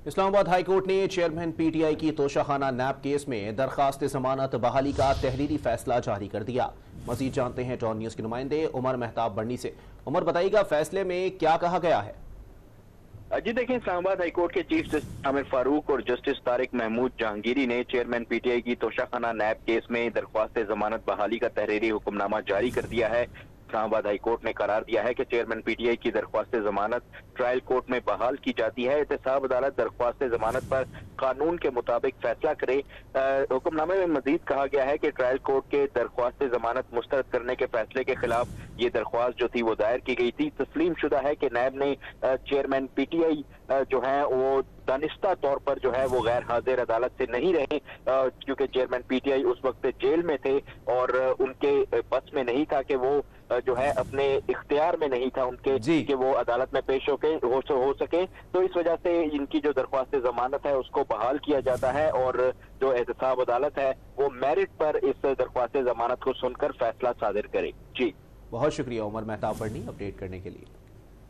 اسلام آباد high court نے chairman P T I کی توشہخانہ نیب کیس میں درخواست ضمانت بحالی کا تحریری فیصلہ جاری کر دیا۔ مزید جانتے ہیں ڈان نیوز کے نمائندے عمر مہتاب بڑنی سے۔ عمر، بتائیے گا فیصلے میں کیا کہا گیا ہے؟ جی دیکھیں، اسلام آباد ہائی کورٹ کے چیف جسٹس عامر فاروق اور جسٹس طارق محمود جہانگیری نے چیئرمین پی ٹی آئی کی توشہخانہ نیب کیس میں درخواست ضمانت بحالی کا تحریری حکم نامہ جاری کر دیا ہے۔ اسلام آباد ہائی کورٹ نے قرار دیا ہے کہ چیئرمین پی ٹی آئی کی درخواست ضمانت ٹرائل کورٹ میں بحال کی جاتی ہے۔ احتساب عدالت درخواست ضمانت پر قانون کے مطابق فیصلہ کرے۔ حکم نامے میں مزید کہا گیا ہے کہ ٹرائل کورٹ کے درخواست ضمانت مسترد کرنے کے فیصلے کے خلاف یہ درخواست جو تھی وہ دائر کی گئی تھی۔ تسلیم شدہ ہے کہ نیب نے چیئرمین پی ٹی آئی جو ہیں وہ دانستہ طور پر جو ہے وہ غیر حاضر عدالت سے نہیں رہے، کیونکہ چیئرمین پی ٹی آئی اس وقت جیل میں تھے اور ان کے بس میں نہیں تھا کہ وہ جو ہے اپنے اختیار میں نہیں تھا ان کے کہ وہ عدالت میں پیش ہو سکے، تو اس وجہ سے ان کی جو درخواست ضمانت ہے اس کو بحال کیا جاتا ہے اور جو احتساب عدالت ہے وہ میرٹ پر اس درخواست ضمانت کو سن کر فیصلہ صادر کرے۔ جی بہت شکریہ عمر مہتاب بڑنی اپڈیٹ کرنے کے لیے۔